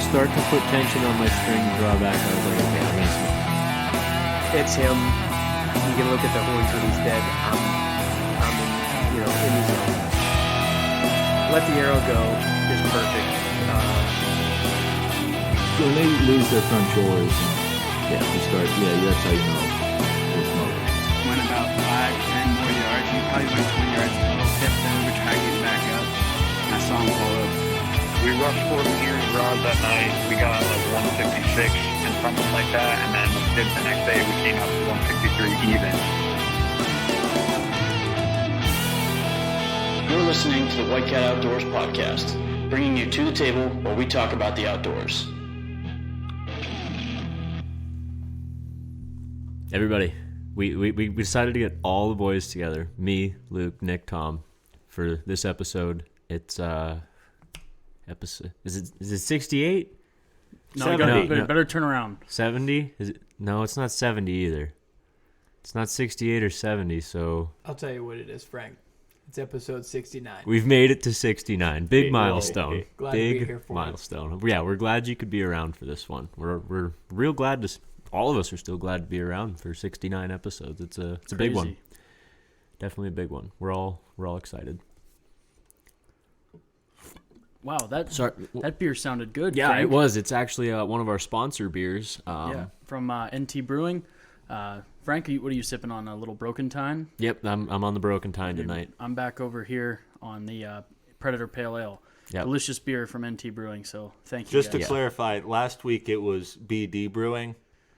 start to put tension on my string drawback, I was like, okay, I'm gonna smoke. It's him. You can look at the horns when he's dead. I'm in the zone. Let the arrow go is perfect. So when they lose their front shoulders, you start, that's how you know they're smoking. Went about 5-10 more yards. He probably went 20 yards total. Tipped over, tried to get back up. And I saw him pull up. We rushed 40 years rods that night. We got like 156 and something like that. And then the next day we came up to 163 even. You're listening to the White Cat Outdoors podcast, bringing you to the table where we talk about the outdoors. Everybody, we decided to get all the boys together. Me, Luke, Nick, Tom, for this episode. It's episode. Is it 68? No, 70. You better turn around. 70? Is it? No, it's not 70 either. It's not 68 or 70. So I'll tell you what it is, Frank. It's episode 69. we've made it to 69. Big milestone. Glad to be here for milestone. Yeah, we're glad you could be around for this one. We're real glad to. All of us are still glad to be around for 69 episodes. It's a big one. Definitely a big one. We're all excited. Wow, that beer sounded good. Yeah, Frank. it was. It's actually one of our sponsor beers. From NT Brewing. Frank, what are you sipping on? A little Broken Tine? Yep, I'm on the Broken Tine tonight. I'm back over here on the Predator Pale Ale. Yep. Delicious beer from NT Brewing. So thank you. Just to clarify, last week it was BD Brewing.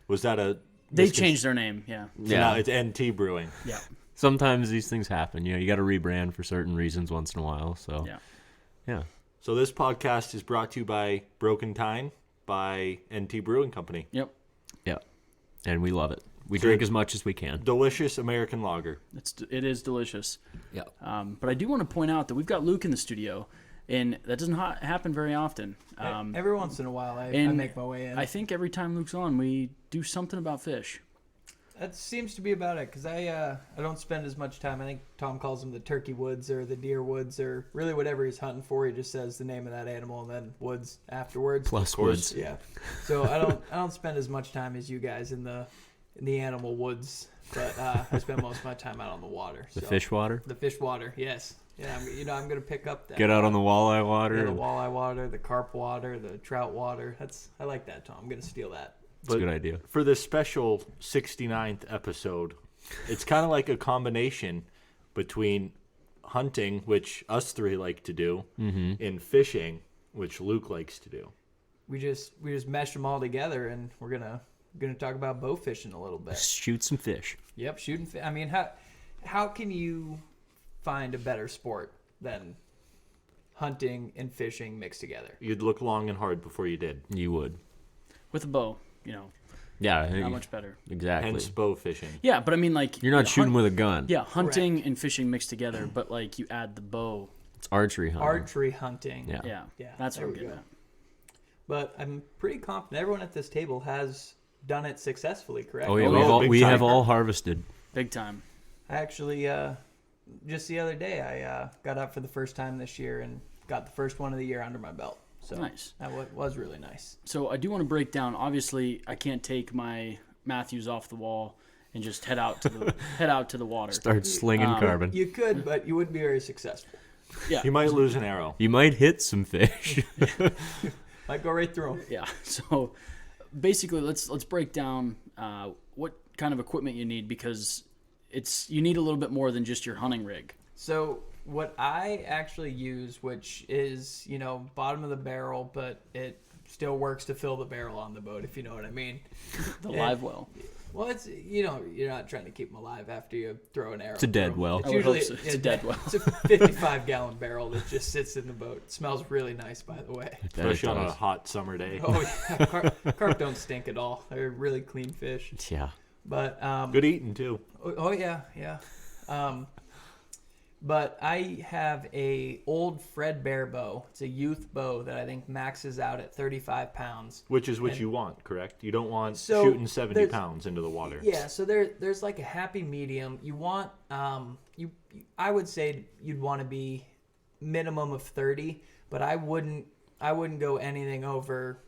Was that a? They changed their name. Yeah. So now it's NT Brewing. Yeah. Sometimes these things happen. You got to rebrand for certain reasons once in a while. So yeah. So this podcast is brought to you by Broken Tine by NT Brewing Company. Yep. And we love it. We drink as much as we can. Delicious American lager. It is delicious. Yeah. But I do want to point out that we've got Luke in the studio, and that doesn't happen very often. Every once in a while, I make my way in. I think every time Luke's on, we do something about fish. That seems to be about it, because I don't spend as much time. I think Tom calls them the turkey woods or the deer woods or really whatever he's hunting for. He just says the name of that animal and then woods afterwards. Plus woods. Yeah. So I don't spend as much time as you guys in the animal woods, but I spend most of my time out on the water. The fish water? The fish water, yes. Yeah, I'm going to pick up that. Get out on the walleye water. Yeah, the walleye water, the carp water, the trout water. I like that, Tom. I'm going to steal that. That's a good idea. For this special 69th episode, it's kind of like a combination between hunting, which us three like to do, and fishing, which Luke likes to do. We just meshed them all together, and we're gonna talk about bow fishing a little bit. Shoot some fish. Yep, shooting fish. I mean, how can you find a better sport than hunting and fishing mixed together? You'd look long and hard before you did. You would. With a bow, Yeah, not much better. Exactly. Hence bow fishing. Yeah, but I mean, like you're not shooting with a gun. Yeah, hunting and fishing mixed together, but like you add the bow. It's archery hunting. Archery hunting. Yeah. That's what I'm getting at. But I'm pretty confident everyone at this table has done it successfully, correct? Oh yeah, we have all harvested. Big time. I actually just the other day I got up for the first time this year and got the first one of the year under my belt. So nice. That was really nice. So I do want to break down. Obviously, I can't take my Matthews off the wall and just head out to the water. Start slinging carbon. You could, but you wouldn't be very successful. Yeah. You might lose an arrow. You might hit some fish. Might go right through them. Yeah. So basically, let's break down what kind of equipment you need, because you need a little bit more than just your hunting rig. So what I actually use, which is, bottom of the barrel, but it still works to fill the barrel on the boat, if you know what I mean. The live well. Well, it's, you're not trying to keep them alive after you throw an arrow. It's a dead well. It's usually so. It's a dead well. It's a 55-gallon barrel that just sits in the boat. It smells really nice, by the way. Especially on a hot summer day. Oh, yeah. Carp don't stink at all. They're really clean fish. Yeah. But good eating, too. Oh, yeah. But I have a old Fred Bear bow. It's a youth bow that I think maxes out at 35 pounds. Which is what you want, correct? You don't want shooting 70 pounds into the water. Yeah, so there's like a happy medium. You want, I would say you'd want to be minimum of 30, but I wouldn't I wouldn't go anything over,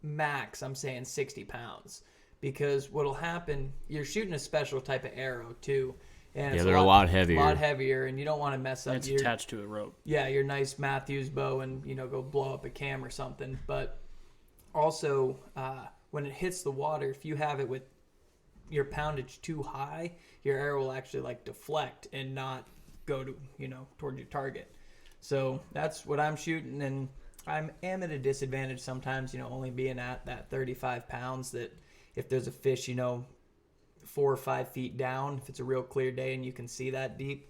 max, I'm saying 60 pounds. Because what'll happen, you're shooting a special type of arrow too. And they're a lot heavier. A lot heavier, and you don't want to mess up. It's attached to a rope. Yeah, your nice Matthews bow and, go blow up a cam or something. But also, when it hits the water, if you have it with your poundage too high, your arrow will actually deflect and not go to, toward your target. So that's what I'm shooting, and I am at a disadvantage sometimes, only being at that 35 pounds, that if there's a fish, 4 or 5 feet down, if it's a real clear day and you can see that deep,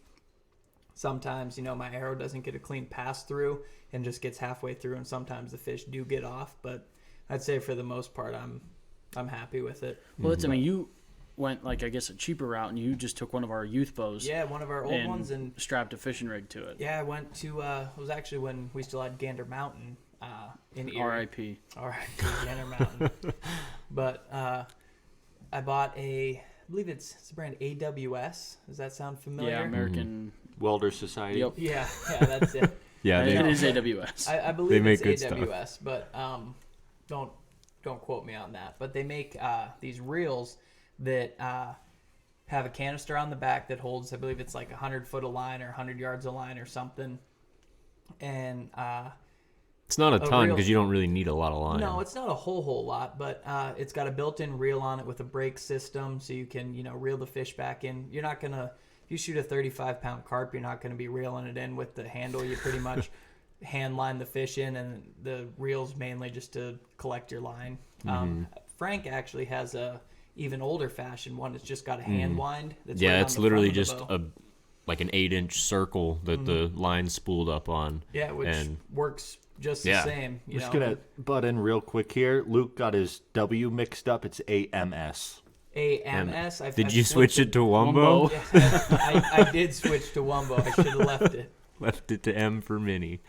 sometimes, my arrow doesn't get a clean pass through and just gets halfway through, and sometimes the fish do get off. But I'd say for the most part, I'm happy with it. Well, you went I guess a cheaper route, and you just took one of our youth bows. Yeah, one of our old ones, and strapped a fishing rig to it. Yeah, I went to it was actually when we still had Gander Mountain in Erie. R.I.P. R.I.P. Gander Mountain. But I bought I believe it's the brand AWS. Does that sound familiar? Yeah, American Welder Society. Yep. Yeah, that's it. Yeah, it is AWS. I believe they make it's good AWS, stuff. but don't quote me on that. But they make these reels that have a canister on the back that holds, I believe it's 100 foot of line or 100 yards of line or something. And it's not a ton reel, because you don't really need a lot of line. No, it's not a whole lot, but it's got a built-in reel on it with a brake system, so you can reel the fish back in. You're not gonna, if you shoot a 35-pound carp, you're not gonna be reeling it in with the handle. You pretty much hand line the fish in, and the reel's mainly just to collect your line. Frank actually has a even older fashioned one. It's just got a hand wind. That's right it's on the literally front of just the bow. an 8-inch circle that the line's spooled up on. Yeah, which works just the same. I'm just gonna butt in real quick here. Luke got his W mixed up. It's AMS. AMS. Did you switch it to Wumbo? Yeah, I did switch to Wumbo. I should have left it. Left it to M for mini.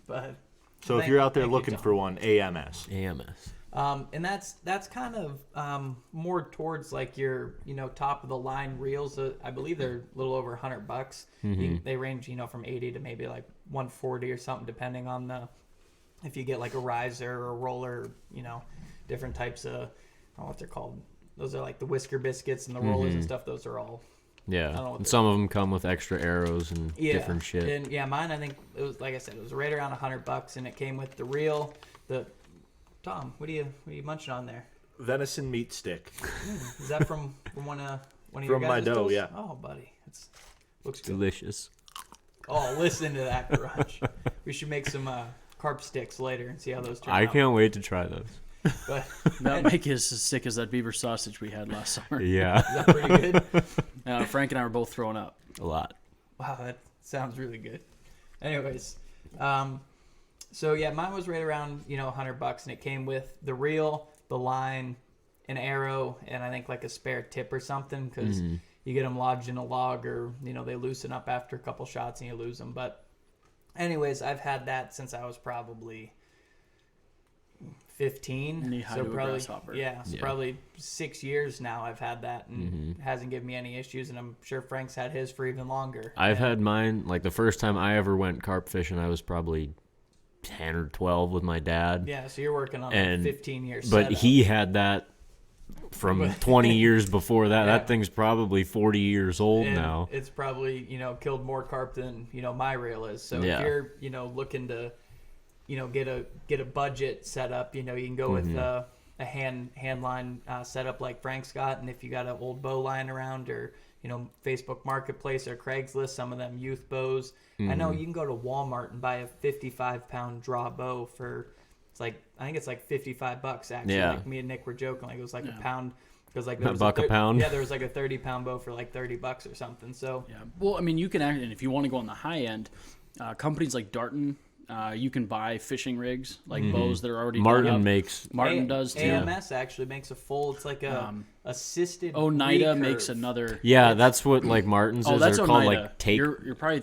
But So if you're out there looking for one, AMS. AMS. And that's kind of more towards your top of the line reels. I believe they're a little over $100. They range from 80 to maybe 140 or something, depending on if you get a riser or a roller, different types of, I don't know what they're called. Those are the whisker biscuits and the rollers and stuff. Those are all. Yeah, and some of them come with extra arrows and different shit. And mine, I think it was, like I said, it was right around $100, and it came with the reel. Tom, what are you munching on there? Venison meat stick. Is that from one of your guys' my dough? stills? Yeah. Oh, buddy, looks good. Delicious. Oh, listen to that crunch. We should make some carp sticks later and see how those turn out. I can't wait to try those. But That make it as sick as that beaver sausage we had last summer. Yeah, is that pretty good? Frank and I were both throwing up. a lot. Wow, that sounds really good. Anyways, so yeah, mine was right around $100, and it came with the reel, the line, an arrow, and I think a spare tip or something, because you get them lodged in a log, or they loosen up after a couple shots and you lose them. But anyways, I've had that since I was probably 15. Knee-high so to a probably grasshopper. probably 6 years now I've had that, and it hasn't given me any issues, and I'm sure Frank's had his for even longer. I've had mine, the first time I ever went carp fishing, I was probably 10 or 12 with my dad. Yeah, so you're working on And- 15 years. But he had that from 20 years before that. Yeah. That thing's probably 40 years old now. It's probably killed more carp than my reel is. So Yeah. if you're looking to get a budget set up, you can go with a hand line setup like Frank's got, and if you got an old bow lying around, or Facebook Marketplace or Craigslist, some of them youth bows. I know you can go to Walmart and buy a 55-pound draw bow for I think it's $55 actually. Yeah. Me and Nick were joking, it was a pound. Because there was $1 a pound. Yeah, there was a 30-pound bow for $30 or something. So Yeah. Well, I mean, you can and if you want to go on the high end, companies like Darton, you can buy fishing rigs, bows that are already done Martin up. makes. Martin does too. AMS actually makes a full. It's a assisted. Oneida recurve. makes another. Yeah, that's what Martin's Oh, is. that's They're Oneida. called take.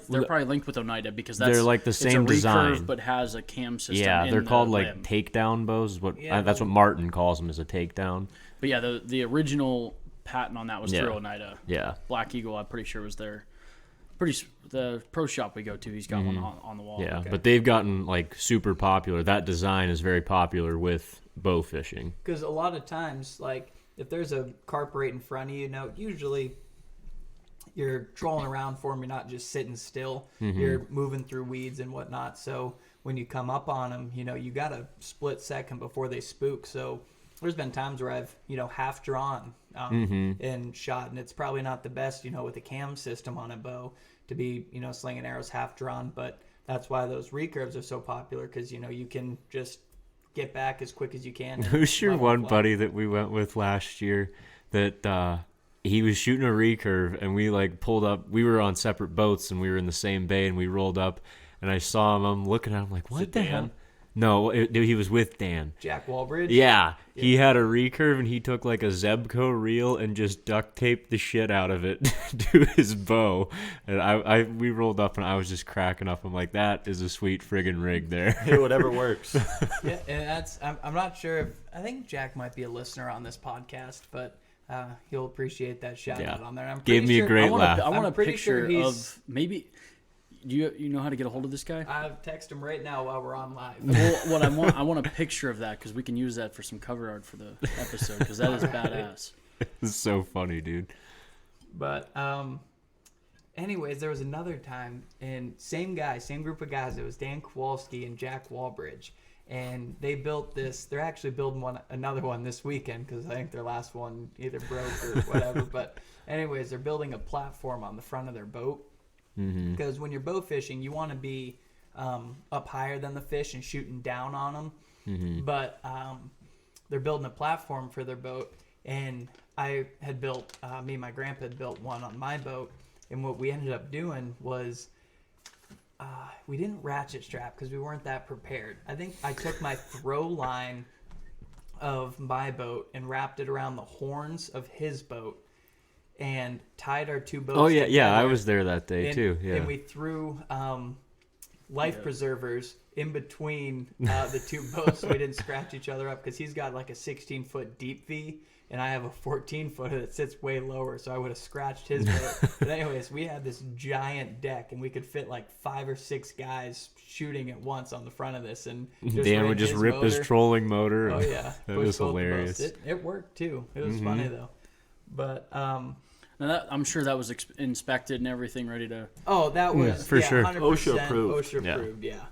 They're probably linked with Oneida because that's They're the it's same a recurve, design, but has a cam system. Yeah, in they're the called limb. takedown bows. Yeah, That's what Martin calls them, is a takedown. But yeah, the original patent on that was through Yeah. Oneida. Yeah. Black Eagle, I'm pretty sure was there. the pro shop we go to, he's got one on the wall. Yeah, Okay. but they've gotten like super popular. That design is very popular with bow fishing. Because a lot of times, like, if there's a carp right in front of you, usually you're trolling around for them. You're not just sitting still. You're moving through weeds and whatnot. So when you come up on them, you got a split second before they spook. So there's been times where I've, half drawn and shot, and it's probably not the best, with a cam system on a bow to be, slinging arrows half drawn. But that's why those recurves are so popular, because, you can just get back as quick as you can. Who's your one buddy that we went with last year that he was shooting a recurve, and we like pulled up? We were on separate boats and we were in the same bay, and we rolled up and I saw him. I'm looking at him like, what the hell? No, he was with Dan. Jack Walbridge? Yeah, he had a recurve and he took like a Zebco reel and just duct taped the shit out of it to his bow. And we rolled up and I was just cracking up. I'm like, that is a sweet friggin' rig there. Hey, whatever works. Yeah, and I'm not sure if, I think Jack might be a listener on this podcast, but he'll appreciate that shout out on there. And I'm Gave me a great laugh. I want a pretty picture sure of maybe. Do you know how to get a hold of this guy? I'll text him right now while we're on live. Well, what I want a picture of that, because we can use that for some cover art for the episode, because that is badass. It's so funny, dude. But anyways, there was another time, and same group of guys. It was Dan Kowalski and Jack Walbridge, and they built this. They're actually building another one this weekend, because I think their last one either broke or whatever. But anyways, they're building a platform on the front of their boat. Because when you're bow fishing, you want to be up higher than the fish and shooting down on them. But they're building a platform for their boat, and I had built, me and my grandpa had built one on my boat. And what we ended up doing was we didn't ratchet strap because we weren't that prepared. I think I took my throw line of my boat and wrapped it around the horns of his boat and tied our two boats together. Yeah, I was there that day too. Yeah, and we threw life preservers in between the two boats so we didn't scratch each other up, because he's got like a 16-foot deep V and I have a 14-footer that sits way lower, so I would have scratched his boat. But anyways, we had this giant deck and we could fit like 5 or 6 guys shooting at once on the front of this, and Dan would just rip his trolling motor. Oh yeah, that was hilarious. It worked too. It was funny though. But now I'm sure that was inspected and everything, ready to. oh, that was for sure. 100% OSHA approved. OSHA approved, yeah.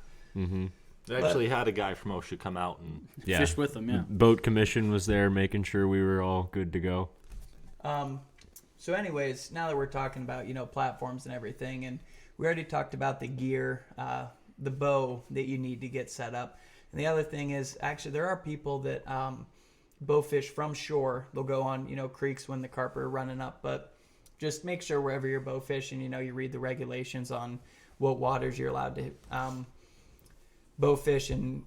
They actually had a guy from OSHA come out and Fish with them, yeah. Boat commission was there making sure we were all good to go. So anyways, now that we're talking about, platforms and everything, and we already talked about the gear, the bow that you need to get set up. And the other thing is, actually, there are people that bow fish from shore. They'll go on, creeks when the carp are running up, but just make sure wherever you're bow fishing, you read the regulations on what waters you're allowed to bow fish, and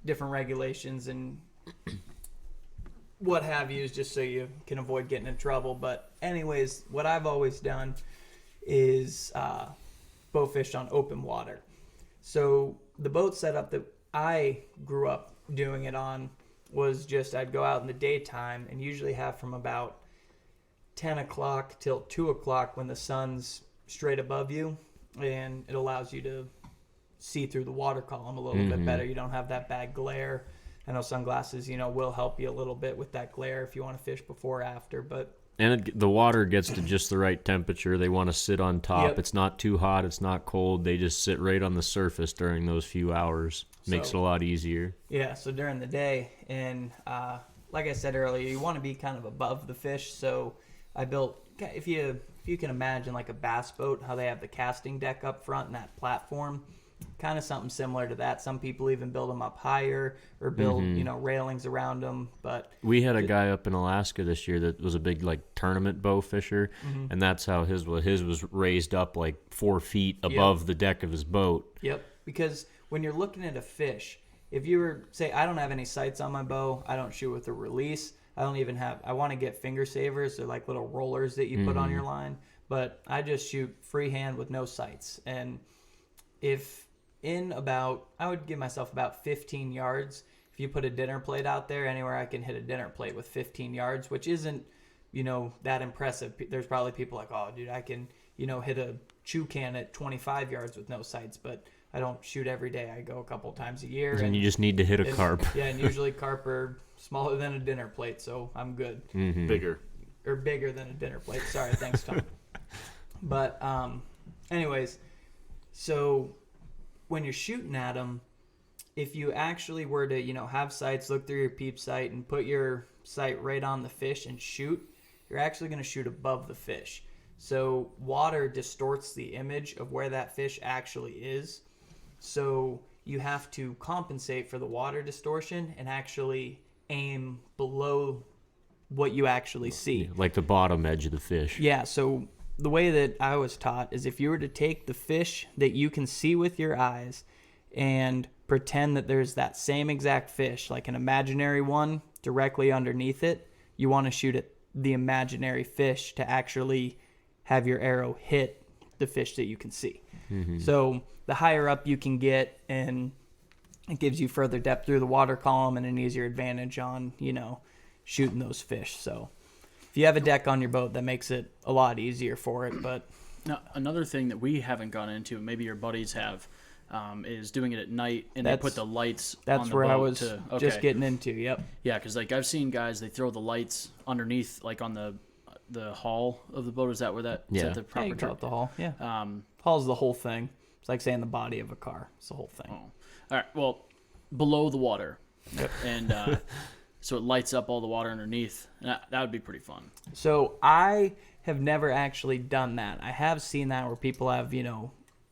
different regulations and what have you, just so you can avoid getting in trouble. But anyways, what I've always done is bow fish on open water. So the boat setup that I grew up doing it on was just, I'd go out in the daytime and usually have from about 10 o'clock till 2 o'clock when the sun's straight above you, and it allows you to see through the water column a little bit better. You don't have that bad glare. I know sunglasses, will help you a little bit with that glare if you want to fish before or after, but And the water gets to just the right temperature. They want to sit on top. Yep. It's not too hot. It's not cold. They just sit right on the surface during those few hours. Makes it a lot easier. yeah, so during the day, and like I said earlier, you want to be kind of above the fish. So I built, if you can imagine like a bass boat, how they have the casting deck up front and that platform, kind of something similar to that. Some people even build them up higher or build railings around them. But we had a guy up in Alaska this year that was a big tournament bow fisher, and that's how his was raised up like 4 feet above the deck of his boat. Yep, because when you're looking at a fish, if you were, say, I don't have any sights on my bow, I don't shoot with a release, I want to get finger savers. They're like little rollers that you put on your line, but I just shoot freehand with no sights. And if I would give myself about 15 yards. If you put a dinner plate out there, anywhere I can hit a dinner plate with 15 yards, which isn't, that impressive. There's probably people like, oh, dude, I can, hit a chew can at 25 yards with no sights, but I don't shoot every day. I go a couple times a year. And you just need to hit a carp. Yeah, and usually carp are smaller than a dinner plate, so I'm good. Mm-hmm. Bigger. Or bigger than a dinner plate. Sorry, thanks, Tom. But anyways, so when you're shooting at them, if you actually were to, have sights, look through your peep sight and put your sight right on the fish and shoot, you're actually going to shoot above the fish. So water distorts the image of where that fish actually is. So you have to compensate for the water distortion and actually aim below what you actually see. Like the bottom edge of the fish. Yeah, so the way that I was taught is if you were to take the fish that you can see with your eyes and pretend that there's that same exact fish, like an imaginary one, directly underneath it, you want to shoot at the imaginary fish to actually have your arrow hit the fish that you can see. Mm-hmm. So the higher up you can get, and it gives you further depth through the water column and an easier advantage on, shooting those fish. So if you have a deck on your boat, that makes it a lot easier for it. But now, another thing that we haven't gone into, maybe your buddies have, is doing it at night, and they put the lights on the boat. That's where I was just getting into, yep. Yeah, because I've seen guys, they throw the lights underneath, like on the hull of the boat. Is that where that? Yeah. Is that the proper Yeah, you call it the hull. Yeah. Um, Hull's the whole thing. It's like saying the body of a car. It's the whole thing. Oh. All right. Well, below the water, Yep. and so it lights up all the water underneath. And that would be pretty fun. So I have never actually done that. I have seen that where people have,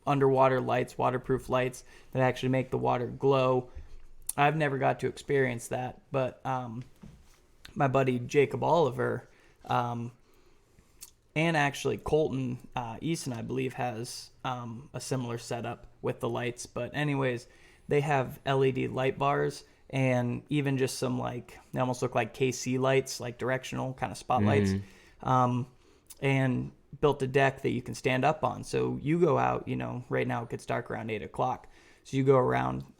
underwater lights, waterproof lights that actually make the water glow. I've never got to experience that, but my buddy Jacob Oliver, and actually Colton Easton, I believe, has a similar setup with the lights. But anyways, they have LED light bars and even just some they almost look like KC lights, like directional kind of spotlights, and built a deck that you can stand up on. So you go out, right now it gets dark around 8 o'clock. So you go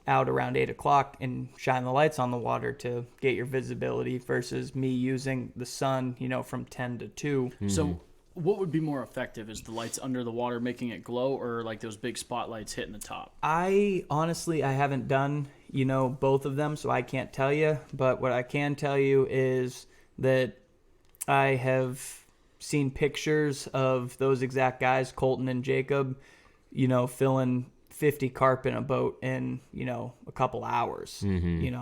out around 8 o'clock and shine the lights on the water to get your visibility versus me using the sun, from 10 to 2. Mm-hmm. So what would be more effective? Is the lights under the water making it glow, or like those big spotlights hitting the top? I haven't done, both of them, so I can't tell you. But what I can tell you is that I have seen pictures of those exact guys, Colton and Jacob, filling 50 carp in a boat in, a couple hours,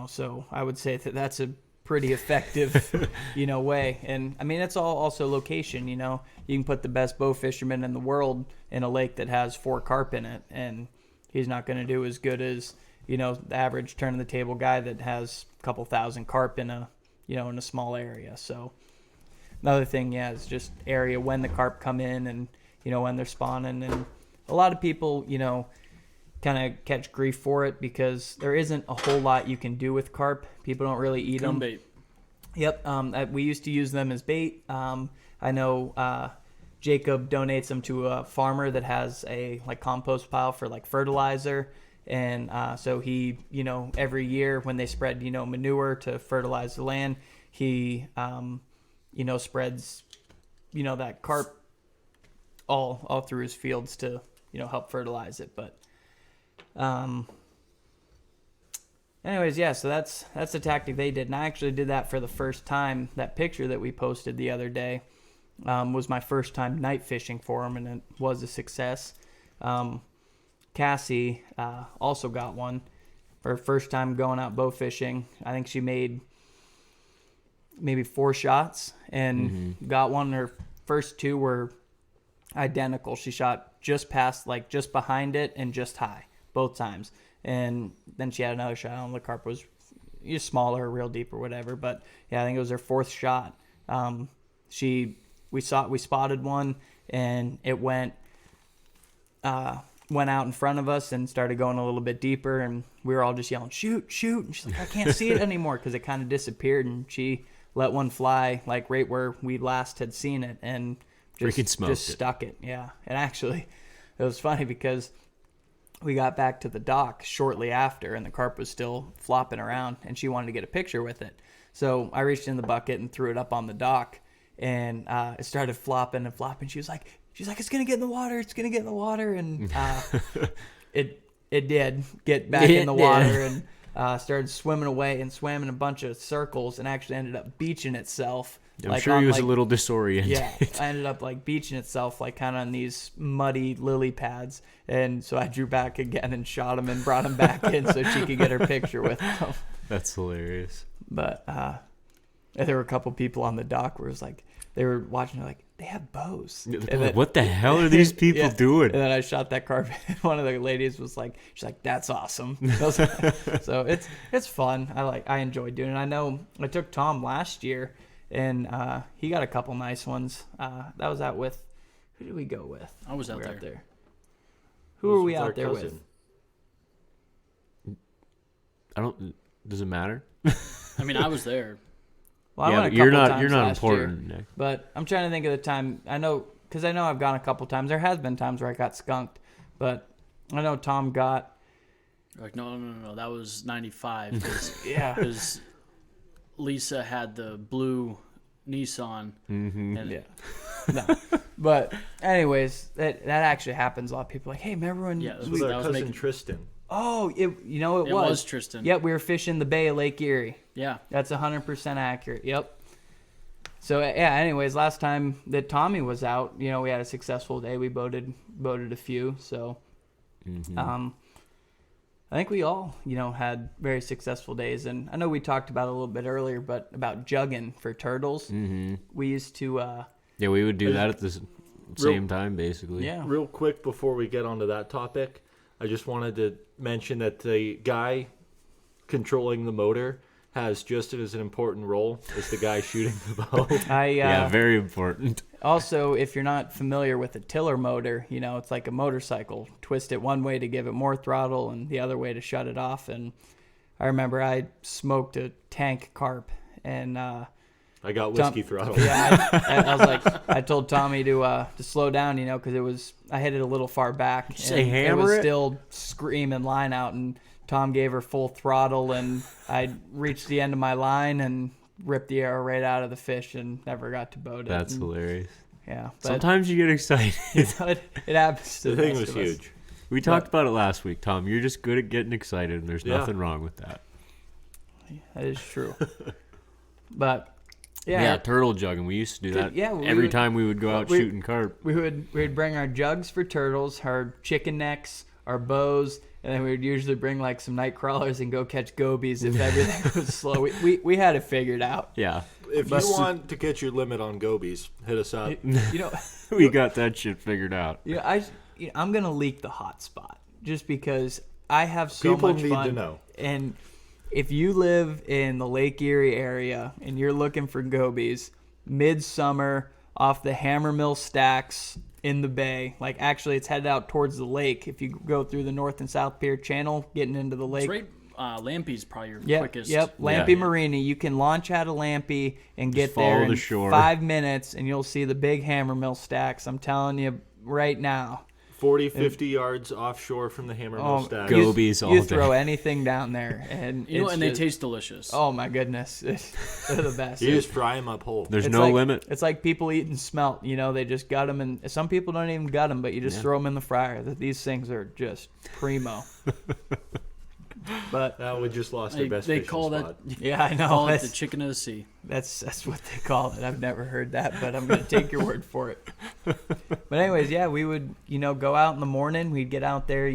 so I would say that that's a pretty effective, way. And I mean, it's all also location, you can put the best bow fisherman in the world in a lake that has 4 carp in it, and he's not going to do as good as, the average turn of the table guy that has a couple thousand carp in a, in a small area. So another thing, is just area when the carp come in and, when they're spawning. And a lot of people, kind of catch grief for it because there isn't a whole lot you can do with carp. People don't really eat them. Bait. Yep. We used to use them as bait. I know Jacob donates them to a farmer that has a compost pile for fertilizer. And so he, every year when they spread, manure to fertilize the land, he, spreads, that carp all through his fields to, help fertilize it. But anyways, yeah, so that's the tactic they did. And I actually did that for the first time. That picture that we posted the other day was my first time night fishing for them, and it was a success. Cassie also got one for her first time going out bow fishing. I think she made maybe 4 shots and got one. Her first 2 were identical. She shot just past, just behind it and just high both times. And then she had another shot. I don't know, the carp was smaller, real deep or whatever. But yeah, I think it was her 4th shot. We spotted one, and it went out in front of us and started going a little bit deeper, and we were all just yelling, shoot, shoot. And she's like, I can't see it anymore, because it kind of disappeared, and she let one fly right where we last had seen it, and just stuck it. Yeah. And actually, it was funny because we got back to the dock shortly after, and the carp was still flopping around, and she wanted to get a picture with it. So I reached in the bucket and threw it up on the dock, and it started flopping and flopping. She's like, it's gonna get in the water. It's gonna get in the water, and it did get back in the water and started swimming away and swam in a bunch of circles and actually ended up beaching itself. I'm sure he was a little disoriented. Yeah, I ended up like beaching itself like kind of on these muddy lily pads, and so I drew back again and shot him and brought him back in so she could get her picture with him. That's hilarious. But there were a couple people on the dock where it was like they were watching, they're like, they have bows. And then, what the hell are these people doing? And then I shot that carpet. One of the ladies was like, she's like, that's awesome. So it's fun. I enjoy doing it. I know I took Tom last year, and he got a couple nice ones. That was out with, who did we go with? I was out there. Who were we out there with? Does it matter? I mean, I was there. Well, I went a you're couple not. times You're not last important, year, Nick. but I'm trying to think of the time. I know I've gone a couple times. There has been times where I got skunked, but I know Tom got. Like, no. That was 95. Cause, Yeah. Because Lisa had the blue Nissan. Mm-hmm. And Yeah. No. But anyways, that actually happens. A lot of people are like, hey, remember when? Yeah, It was our that was cousin making- Tristan. Oh, it It was Tristan. Yep, we were fishing the Bay of Lake Erie. Yeah. That's 100% accurate. Yep. So yeah. Anyways, last time that Tommy was out, we had a successful day. We boated a few. So, I think we all, had very successful days. And I know we talked about it a little bit earlier, but about jugging for turtles. Mm-hmm. We used to. Yeah, we would do that at the same time, basically. Yeah. Real quick before we get onto that topic, I just wanted to mention that the guy controlling the motor has just as an important role as the guy shooting the bow. Yeah, very important. Also, if you're not familiar with a tiller motor, it's like a motorcycle. Twist it one way to give it more throttle and the other way to shut it off. And I remember I smoked a tank carp, and I got whiskey throttle. Yeah, I was like, I told Tommy to slow down, because I hit it a little far back. Did you say and hammer it was it? still screaming line out, and Tom gave her full throttle, and I reached the end of my line and ripped the arrow right out of the fish and never got to boat it. That's And, hilarious. yeah, but Sometimes you get excited. it happens to The the thing best was of us. huge. We talked about it last week, Tom. You're just good at getting excited, and there's Yeah. nothing wrong with that. That is true. But Yeah, turtle jugging. We used to do that Yeah, we every would- time we would go out we- shooting carp. we'd bring our jugs for turtles, our chicken necks, our bows, and then we would usually bring like some night crawlers and go catch gobies if everything was slow. We had it figured out. Yeah, If you want to get your limit on gobies, hit us up. we got that shit figured out. I'm gonna leak the hot spot just because I have so People much need fun. to know. And if you live in the Lake Erie area and you're looking for gobies, midsummer off the Hammermill stacks in the bay, like actually it's headed out towards the lake. If you go through the North and South Pier Channel, getting into the lake. It's right. Lampy's probably your quickest. Yep, Lampy Marina. You can launch out of Lampy and get follow there the in shore. 5 minutes, and you'll see the big Hammermill stacks. I'm telling you right now. 40, 50 yards offshore from the Hammermill stack. Go. Gobies all you day. throw anything down there, and it's they just- taste delicious. Oh my goodness, they're the best. You just fry them up whole. There's It's no like- limit. It's like people eating smelt. They just gut them, and some people don't even gut them, but you just throw them in the fryer. These things are just primo. But Now we just lost our best they fishing call spot. yeah, I know. Call it the That's, chicken of the sea. that's what they call it. I've never heard that, but I'm gonna take your word for it. But anyways, yeah, we would go out in the morning. We'd get out there,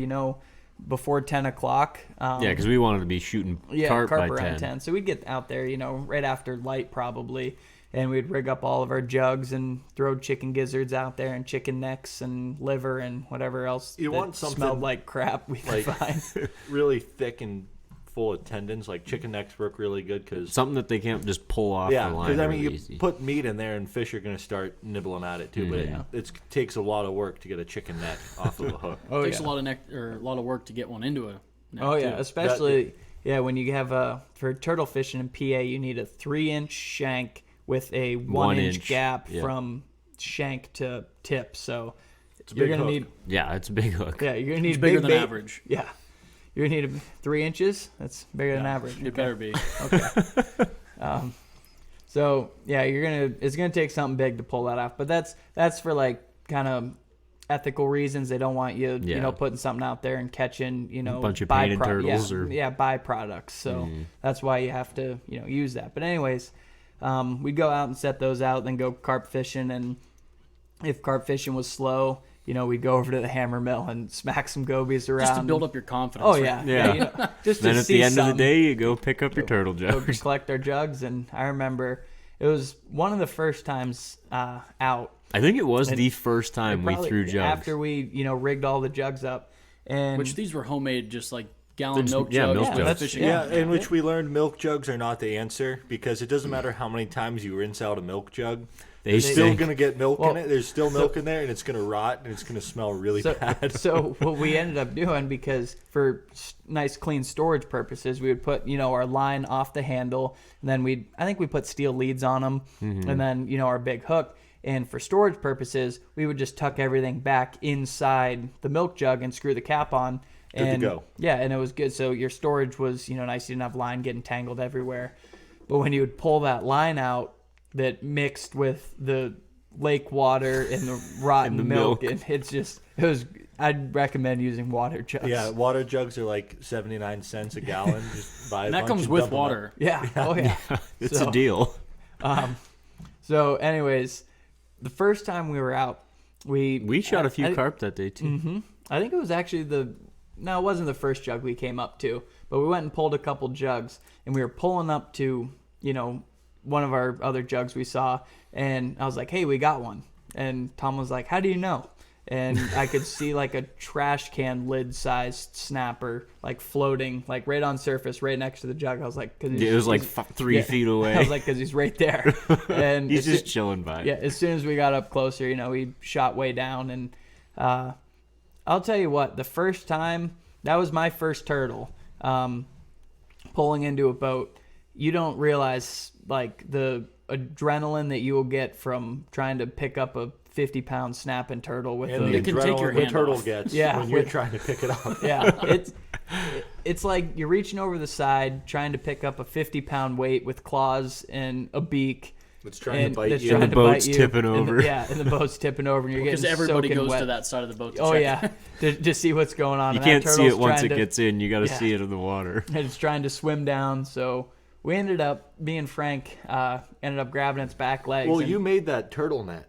before 10 o'clock. Yeah, because we wanted to be shooting carp by around 10. So we'd get out there, right after light probably, and we'd rig up all of our jugs and throw chicken gizzards out there and chicken necks and liver and whatever else You that want something smelled like crap we could like- find. Really thick and full of tendons. Like chicken necks work really good because Something that they can't just pull off yeah, the line. because really you easy. put meat in there and fish are going to start nibbling at it too. Yeah. But it takes a lot of work to get a chicken neck off of a hook. Oh Takes yeah. a lot of work to get one into a net, Oh yeah, too. especially when you have for turtle fishing in PA, you need a 3-inch shank with a 1-inch inch, gap yeah. from shank to tip. So It's a you're big gonna hook. need Yeah, it's a big hook. you're gonna need It's bigger big than bait. average. Yeah, you're gonna need 3 inches. That's bigger than average. It better be. So So yeah, it's gonna take something big to pull that off. But that's for like kind of ethical reasons. They don't want you, putting something out there and catching, a bunch of painted turtles byproducts. So that's why you have to, use that. But anyways, we'd go out and set those out, then go carp fishing. And if carp fishing was slow, we'd go over to the hammer mill and smack some gobies around. Just to build up your confidence. Oh yeah, yeah. Just then to at see the end something. of the day, you go pick up your turtle Go jugs. collect our jugs. And I remember it was one of the first times out. I think it was the first time we Probably threw jugs. after we, rigged all the jugs up. And Which these were homemade, just like gallon milk yeah, jugs. milk with jugs. fishing. Yeah, in which we learned milk jugs are not the answer because it doesn't matter how many times you rinse out a milk jug. There's still stink. going to get milk in it. There's still milk in there, and it's going to rot, and it's going to smell really bad. So what we ended up doing, because for nice clean storage purposes, we would put our line off the handle, and then I think we put steel leads on them, and then our big hook. And for storage purposes, we would just tuck everything back inside the milk jug and screw the cap on. Good to go. Yeah, and it was good. So your storage was nice. You didn't have line getting tangled everywhere. But when you would pull that line out, that mixed with the lake water and the rotten And the milk. milk. And I'd recommend using water jugs. Yeah, water jugs are like 79 cents a gallon. Just buy a And that bunch comes and with dump 'em water. up. Yeah. Oh yeah. It's So, a deal. So anyways, the first time we were out, We shot a few carp that day too. I think it was actually it wasn't the first jug we came up to, but we went and pulled a couple jugs, and we were pulling up to, one of our other jugs we saw, and I was like, hey, we got one. And Tom was like, how do you know? And I could see like a trash can lid sized snapper like floating like right on surface right next to the jug. I was like, cause It was like 3 feet away. I was like, because he's right there. And He's as just chilling by. yeah, as soon as we got up closer, we shot way down. And I'll tell you what, the first time, that was my first turtle, pulling into a boat. You don't realize like the adrenaline that you will get from trying to pick up a 50-pound snapping turtle with And the the can take your adrenaline the hand turtle off. gets Yeah, when you're with- trying to pick it up. yeah, it's like you're reaching over the side trying to pick up a 50-pound weight with claws and a beak. It's trying to And bite that's you. trying And the to bite boat's you, tipping and over. and the boat's tipping over, and you're Because getting everybody soaking goes wet. to that side of the boat to Oh check. yeah, to see what's going on. You And that can't see it turtle's once trying it to- gets in. You got to Yeah. see it in the water. and it's trying to swim down. So we ended up, me and Frank, ended up grabbing its back legs. Well, and- you made that turtle net.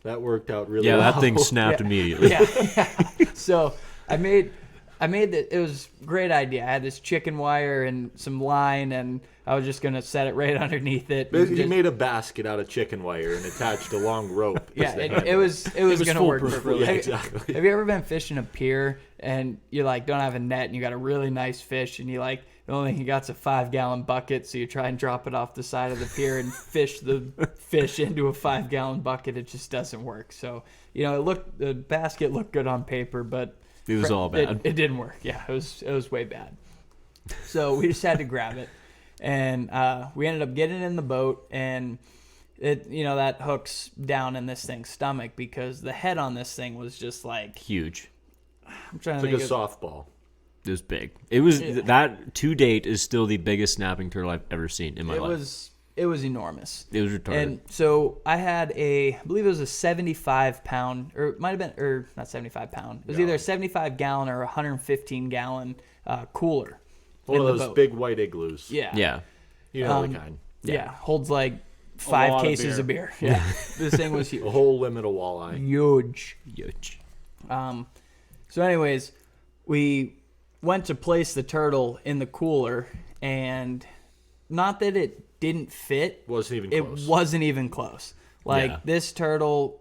That worked out really Yeah, well. that thing snapped Yeah. immediately. yeah. So I made that. It was a great idea. I had this chicken wire and some line, and I was just gonna set it right underneath it. Basically, Just- you made a basket out of chicken wire and attached a long rope. as Yeah, the it handle. was gonna work foolproof, perfectly. Yeah, Have- exactly. Have you ever been fishing a pier and you like don't have a net and you got a really nice fish and you like the only thing you got's a 5-gallon bucket, so you try and drop it off the side of the pier and fish the fish into a 5-gallon bucket. It just doesn't work. So the basket looked good on paper, but It was all bad. It didn't work. Yeah, it was way bad. So we just had to grab it, and we ended up getting in the boat, and it that hook's down in this thing's stomach because the head on this thing was just like Huge. I'm trying It's to like a think of, softball. It was big. It was that to date is still the biggest snapping turtle I've ever seen in my life. it was enormous. It was retarded. And so I had I believe it was a 75-pound, or it might have been, or not 75-pound. It was either a 75-gallon or a 115-gallon cooler. One of in the those boat. big white igloos. Yeah. yeah. You know the kind. Yeah, holds like lot 5 of cases of beer. Yeah, this thing was A huge. whole limit of walleye. Huge. Huge. So, anyways, we went to place the turtle in the cooler, and not that it didn't fit, Wasn't even it close. wasn't even close. Like Yeah. this turtle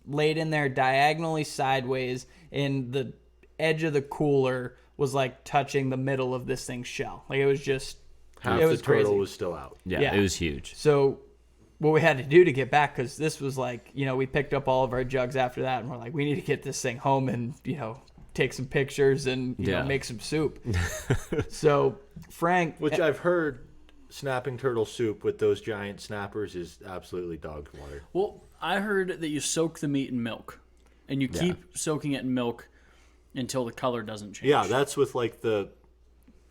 laid in there diagonally sideways, and the edge of the cooler was like touching the middle of this thing's shell. Like it was just Half it the was turtle crazy. was still out. Yeah, Yeah. it was huge. So what we had to do to get back, because this was like, we picked up all of our jugs after that, and we're like, we need to get this thing home and, take some pictures and Yeah. make some soup. So Frank, Which I've heard snapping turtle soup with those giant snappers is absolutely dog water. Well, I heard that you soak the meat in milk, and you keep soaking it in milk until the color doesn't change. Yeah, that's with like the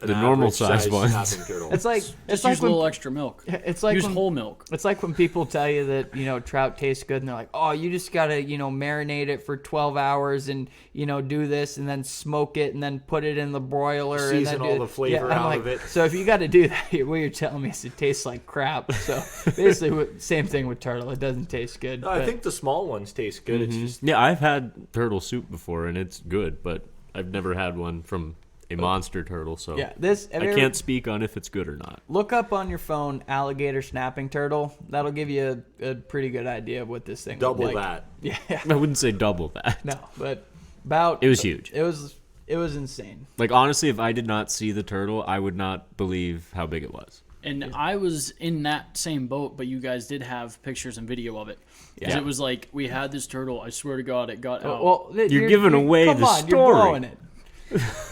The normal size ones. snapping turtle. It's like Just use a little extra milk. it's like Use when, whole milk. It's like when people tell you that, trout tastes good and they're like, oh, you just got to, marinate it for 12 hours and, do this and then smoke it and then put it in the broiler. Season and then all the flavor I'm out like, of it. So if you got to do that, what you're telling me is it tastes like crap. So basically, same thing with turtle. It doesn't taste good. No, I think the small ones taste good. It's just Yeah, I've had turtle soup before, and it's good, but I've never had one from a monster turtle, so yeah, I can't speak on if it's good or not. Look up on your phone alligator snapping turtle. That'll give you a pretty good idea of what this thing double looked like. that. Yeah. I wouldn't say double that. No, but about It was huge. It was insane. Like, honestly, if I did not see the turtle, I would not believe how big it was. And I was in that same boat, but you guys did have pictures and video of it. 'Cause Yeah. it was like, we had this turtle. I swear to God, it got out. Well, You're giving away come the on, story. You're blowing it.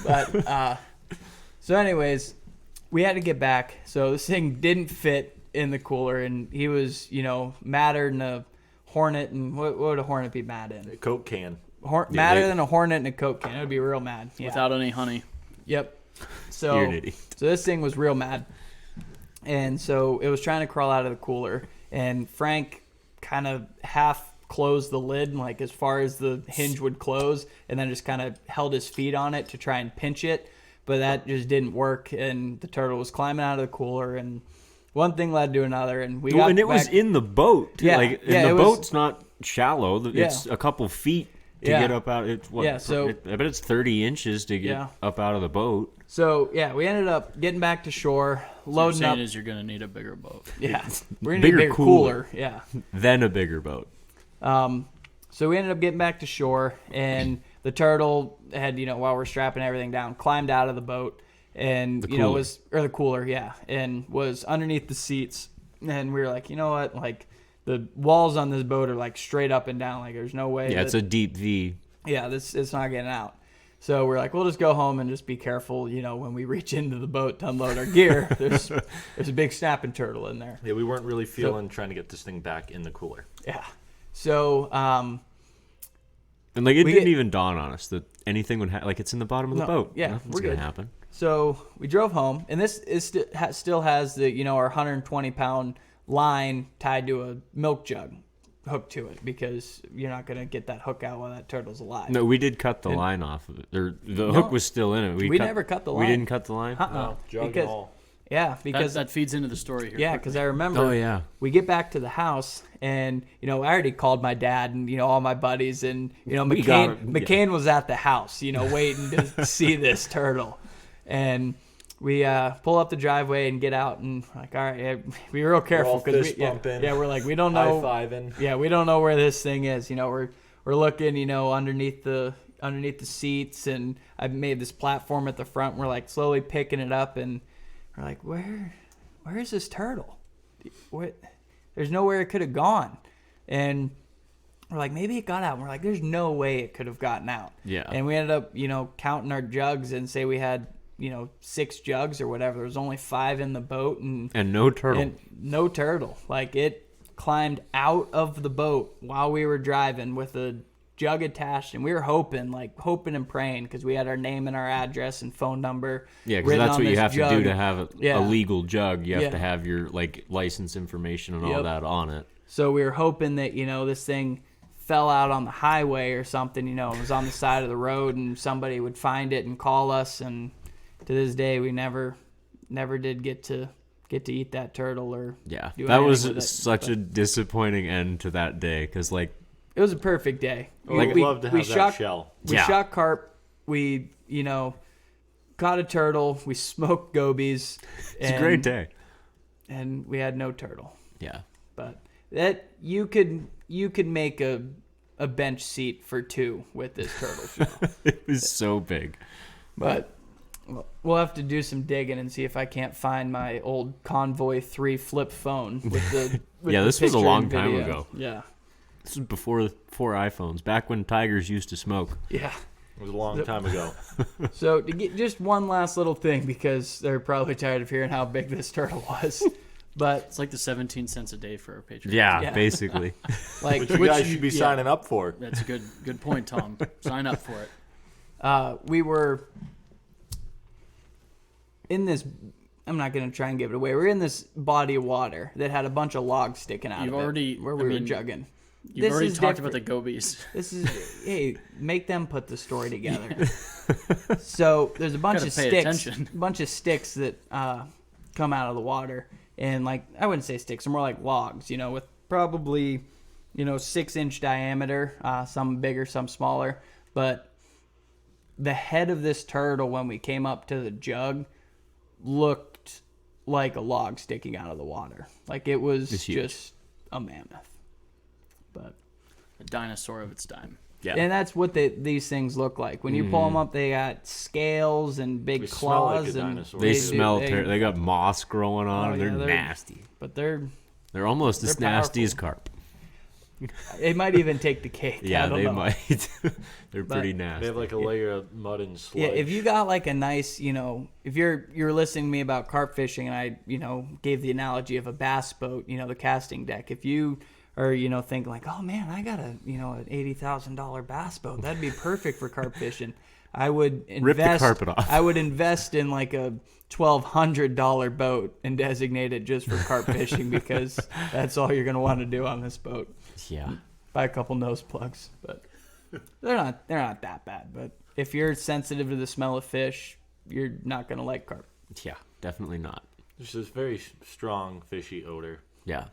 But so, anyways, we had to get back. So this thing didn't fit in the cooler, and he was, madder than a hornet. And what would a hornet be mad in? A Coke can. Madder than a hornet in a Coke can. It would be real mad. Yeah. Without any honey. Yep. So, You're an idiot. so this thing was real mad, and so it was trying to crawl out of the cooler, and Frank kind of half closed the lid, like as far as the hinge would close, and then just kind of held his feet on it to try and pinch it, but that just didn't work, and the turtle was climbing out of the cooler, and one thing led to another, and we got And it was back- in the boat. Too. Yeah, Like, yeah, and it the was- boat's not shallow. It's a couple feet to Yeah. get up out. It's what? Yeah, so- I bet it's 30 inches to get Yeah. up out of the boat. So yeah, we ended up getting back to shore, What you're loading saying up. is you're going to need a bigger boat. Yeah, we're gonna need a Bigger bigger cooler. cooler. Yeah. Then a bigger boat. So we ended up getting back to shore, and the turtle had, while we're strapping everything down, climbed out of the boat, and The cooler. the cooler, yeah, and was underneath the seats. And we were like, you know what, like the walls on this boat are like straight up and down, like there's no way. Yeah, it's a deep V. Yeah, it's not getting out. So we're like, we'll just go home and just be careful, when we reach into the boat to unload our gear. There's a big snapping turtle in there. Yeah, we weren't really feeling trying to get this thing back in the cooler. Yeah. So And like it We didn't get- even dawn on us that anything would happen. Like it's in the bottom of the No, boat. yeah, Nothing's we're gonna good. happen. So we drove home, and this is still has the our 120-pound line tied to a milk jug hooked to it, because you're not gonna get that hook out while that turtle's alive. No, we did cut the line off of it. The hook was still in it. We never cut the We line. didn't cut the line. Jug and because all. yeah, because That feeds into the story here. yeah, quickly. because I remember. Oh yeah. We get back to the house, and I already called my dad and all my buddies, and We got it. McCain was at the house, waiting to see this turtle, and we pull up the driveway and get out, and like, all right, yeah, be real careful, all because fist bumping, we're like, we don't know, high-fiving. yeah, we don't know where this thing is, we're looking, underneath the seats, and I made this platform at the front. We're like slowly picking it up, and we're like, where is this turtle? What? There's nowhere it could have gone. And we're like, maybe it got out. And we're like, there's no way it could have gotten out. Yeah. And we ended up, counting our jugs, and say we had, 6 jugs or whatever. There was only 5 in the boat, and No turtle. and no turtle. Like, it climbed out of the boat while we were driving with a jug attached, and we were hoping and praying, because we had our name and our address and phone number. Yeah, because written that's on what you this have to jug. do to have a Yeah. legal jug. You have Yeah. to have your license information and all Yep. that on it. So we were hoping that, this thing fell out on the highway or something, it was on the side of the road, and somebody would find it and call us. And to this day, we never did get to eat that turtle or Yeah, do that anything was with it. such a disappointing end to that day. Because It was a perfect day. I'd love to have that shell. We Yeah. shot carp. We, caught a turtle. We smoked gobies. it's a great day. And we had no turtle. Yeah. But that you could make a bench seat for 2 with this turtle shell. It was so big. But we'll have to do some digging and see if I can't find my old Convoy 3 flip phone with the Yeah, the this was a picture long and time video. ago. Yeah. This was before iPhones, back when tigers used to smoke. Yeah. It was a long time ago. So to get just one last little thing, because they're probably tired of hearing how big this turtle was. But It's like the 17 cents a day for our Patreon. Yeah, Yeah. basically. like Which you guys should be signing up for. That's a good point, Tom. Sign up for it. we were in this. I'm not gonna try and give it away. We're in this body of water that had a bunch of logs sticking out You've of already- it where I we were mean, jugging. You've This already is talked different. about the gobies. This is hey, make them put the story together. So there's a bunch Gotta of pay sticks, attention. bunch of sticks that come out of the water, and like I wouldn't say sticks, they're more like logs, with probably 6-inch diameter, some bigger, some smaller. But the head of this turtle, when we came up to the jug, looked like a log sticking out of the water. Like it was It's huge. just a mammoth. But A dinosaur of its time. Yeah. and that's what these things look like. When you pull them up, they got scales and big They smell like claws. a and dinosaur. They do. smell terrible. They got moss growing on Oh, them. yeah, They're they're- nasty. But they're They're almost as they're nasty as powerful. carp. They might even take the cake. Yeah, I don't they know. might. They're But- pretty nasty. They have like a layer of mud and sludge. Yeah, if you got like a nice, if you're listening to me about carp fishing, and I, gave the analogy of a bass boat, the casting deck. If you are, thinking like, oh man, I got an $80,000 bass boat, that'd be perfect for carp fishing. I would invest. Rip the carpet off. I would invest in like a $1,200 boat and designate it just for carp fishing because that's all you're gonna want to do on this boat. Yeah. Buy a couple nose plugs, but they're not that bad. But if you're sensitive to the smell of fish, you're not gonna like carp. Yeah, definitely not. There's this very strong fishy odor. Yeah.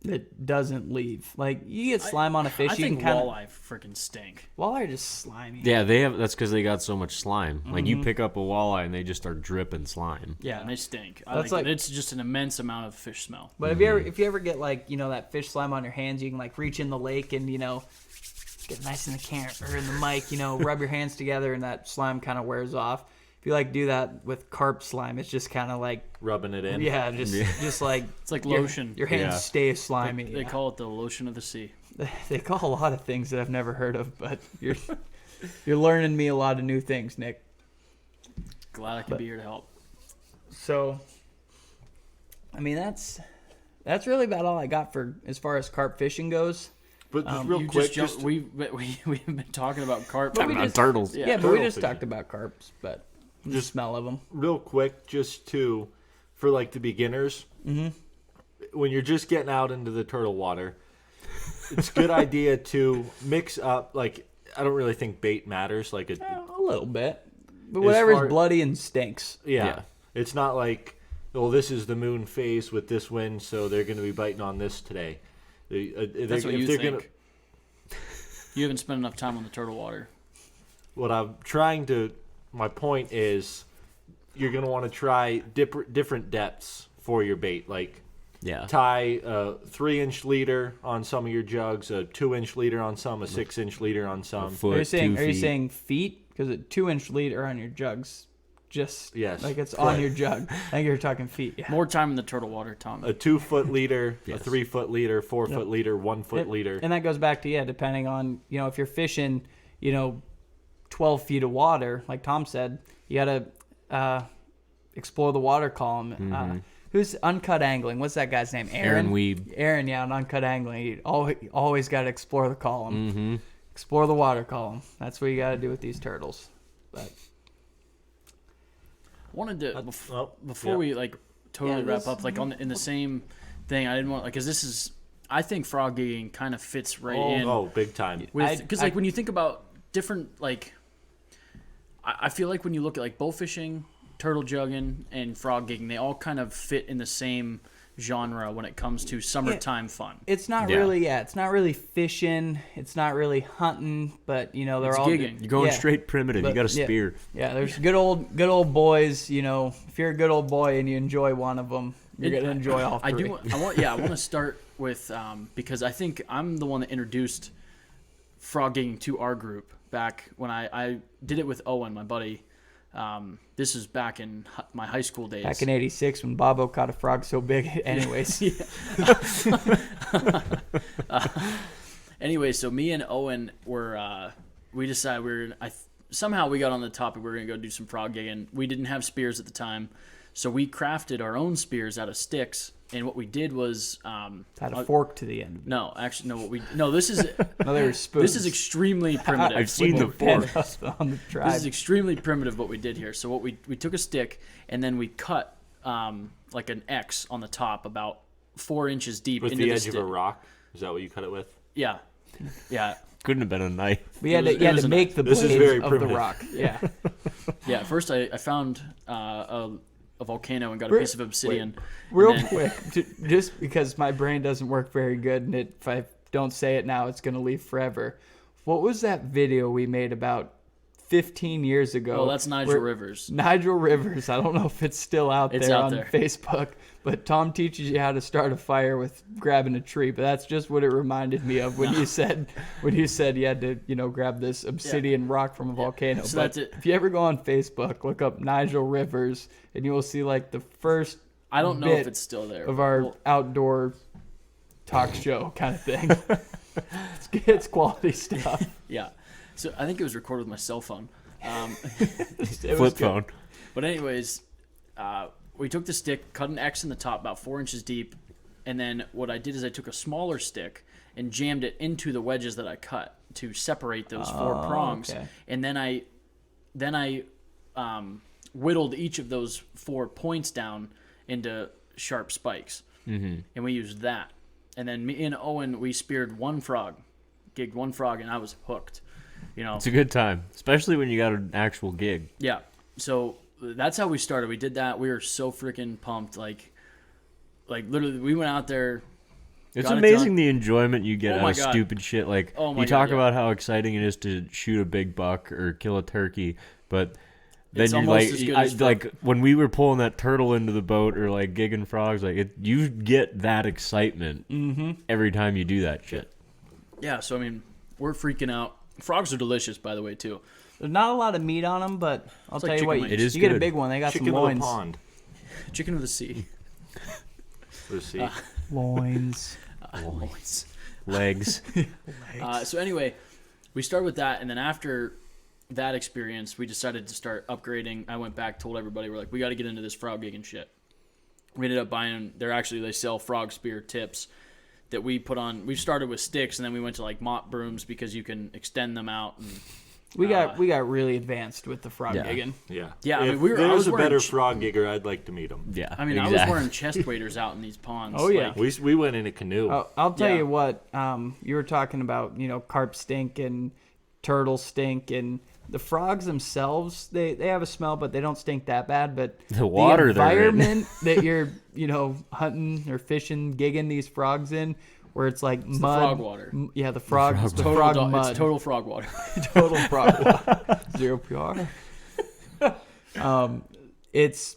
It doesn't leave. Like you get slime on a fish, I you think can kind of walleye freaking stink. walleye are just slimy. Yeah, that's because they got so much slime. Like you pick up a walleye and they just start dripping slime. Yeah, and they stink. That's It's just an immense amount of fish smell. But if you ever get like that fish slime on your hands, you can like reach in the lake and get nice in the camera or in the mic, rub your hands together and that slime kind of wears off. If you like do that with carp slime, it's just kind of like Rubbing it in. just like It's like your- lotion. Your hands Yeah. stay slimy. They call it the lotion of the sea. They call a lot of things that I've never heard of, but you're learning me a lot of new things, Nick. Glad I could be here to help. So, I mean that's really about all I got for as far as carp fishing goes. But just You real quick, just we've been talking about carp. Talking about turtles. Yeah, but we turtle just fishing. talked about carps, but the Just- smell of them. real quick, just for like the beginners, when you're just getting out into the turtle water, it's a good idea to mix up. Like I don't really think bait matters. Like A little bit, but As whatever's far- bloody and stinks. yeah, it's not like this is the moon phase with this wind, so they're going to be biting on this today. That's what you think. You haven't spent enough time on the turtle water. What I'm trying to, my point is, you're going to want to try different depths for your bait. Like Yeah. tie a 3-inch leader on some of your jugs, a 2-inch leader on some, a 6-inch leader on some. Foot, Are you saying 2 feet. feet? Because a 2-inch leader on your jugs, just Yes. like it's on your jug. I think you're talking feet. Yeah. More time in the turtle water, Tom. A 2-foot leader, Yes. a 3-foot leader, 4-foot leader, 1-foot leader. And that goes back to depending on if you're fishing 12 feet of water, like Tom said, you gotta explore the water column. Who's uncut angling? What's that guy's name? Aaron Weeb. Aaron, yeah, on uncut angling, you always got to explore the column. Explore the water column. That's what you got to do with these turtles. But Wanted to before yeah. we totally Yeah, wrap this- up in the same thing. I didn't want because this is I think frog gigging kind of fits right in. Oh, big time. Because when you think about different I feel like when you look at bowfishing, turtle jugging, and frog gigging, they all kind of fit in the same genre when it comes to summertime fun. it's not it's not really fishing. It's not really hunting. But they're It's all gigging. You're going yeah. straight primitive. You But- got a yeah. spear. Yeah, there's good old boys. If you're a good old boy and you enjoy one of them, you're gonna enjoy all I three. do. I want to start with because I think I'm the one that introduced frog gigging to our group back when I did it with Owen, my buddy. This is back in my high school days. Back in '86 when Bobo caught a frog so big. Anyways, Anyway, so me and Owen were we decided somehow we got on the topic we were gonna go do some frog gigging. We didn't have spears at the time, so we crafted our own spears out of sticks And what we did was Had a fork to the end. no, actually no. This is No, they were spoons. this is extremely primitive. I've seen the Fork fork. on the tribe. This is extremely primitive what we did here. So what we took a stick and then we cut like an X on the top about 4 inches deep With into the the edge stick. of a rock. Is that what you cut it with? Yeah, yeah, Couldn't have been a knife. We had it to, was to a make the This is blades very of the primitive. rock. Yeah. yeah. First I found a volcano and got a piece of obsidian. Real and then- quick, just because my brain doesn't work very good, and if I don't say it now, it's going to leave forever. What was that video we made about 15 years ago? Oh, that's Nigel where- Rivers. Nigel Rivers. I don't know if it's still out It's there out on there. Facebook, but Tom teaches you how to start a fire with grabbing a tree. But that's just what it reminded me of when you said you had to grab this obsidian rock from a volcano. So but that's it. if you ever go on Facebook, look up Nigel Rivers, and you will see like the first I don't know bit if it's still there. of our Well, outdoor talk show kind of thing. It's quality stuff. yeah. So I think it was recorded with my cell phone. It was Flip good. phone. But anyways, we took the stick, cut an X in the top, about 4 inches deep, and then what I did is I took a smaller stick and jammed it into the wedges that I cut to separate those 4 prongs, okay. and then I whittled each of those 4 points down into sharp spikes, and we used that. And then me and Owen, we speared one frog, gigged one frog, and I was hooked. It's a good time, especially when you got an actual gig. Yeah. So that's how we started. We did that. We were so freaking pumped. Like literally, we went out there. It's got it amazing done. the enjoyment you get Oh out my of God. stupid shit. Like Oh my you talk God, yeah. about how exciting it is to shoot a big buck or kill a turkey, but then It's you're almost like, as good as like when we were pulling that turtle into the boat or like gigging frogs, like you get that excitement every time you do that shit. Yeah. So I mean, we're freaking out. Frogs are delicious, by the way, too. There's not a lot of meat on them, but I'll It's tell like you what, chicken you, wings. It is you get a good. big one. They got Chicken some of the loins. pond. Chicken of the sea. Let's see. Loins. Loins. Legs. So anyway, we started with that, and then after that experience, we decided to start upgrading. I went back, told everybody, we're like, we got to get into this frog gigging shit. We ended up buying. They sell frog spear tips that we put on. We started with sticks, and then we went to like mop brooms because you can extend them out. And We got really advanced with the frog Yeah. gigging. Yeah. Yeah, I mean, If I there's was a wearing better frog gigger, I'd like to meet him. Yeah. I mean, I was wearing chest waders out in these ponds. Oh, yeah. Like, We went in a canoe. I'll tell Yeah. you what. You were talking about carp stink and turtle stink, and the frogs themselves they have a smell, but they don't stink that bad. But The water the they're in. environment that you're hunting or fishing, gigging these frogs in, where it's like the mud. frog water. Yeah, the frog. frog It's the Total frog do- mud. It's total frog water. Total frog water. 0 PR. It's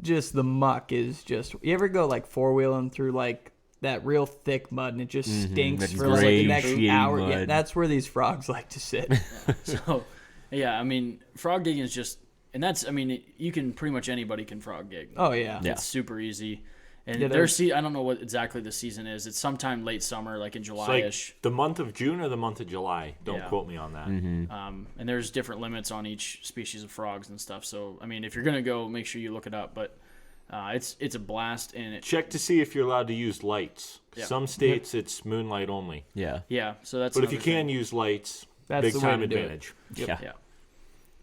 just the muck is just. You ever go like 4-wheeling through like that real thick mud and it just stinks that for like gray, the next shitty hour? Yeah, mud. that's where these frogs like to sit. So, yeah, I mean, frog gigging is just, and that's, I mean, you can pretty much anybody can frog gig. Oh yeah. Yeah. It's super easy. And Yeah, their I don't know what exactly the season is. It's sometime late summer, like in It's July-ish. like the month of June or the month of July. Don't Yeah. quote me on that. And there's different limits on each species of frogs and stuff. So, I mean, if you're gonna go, make sure you look it up. But it's a blast, and Check to see if you're allowed to use lights. Yeah. Some states it's moonlight only. Yeah. yeah. So that's. But if you another can thing. use lights, That's big the way time to do it. advantage. Yeah. yeah,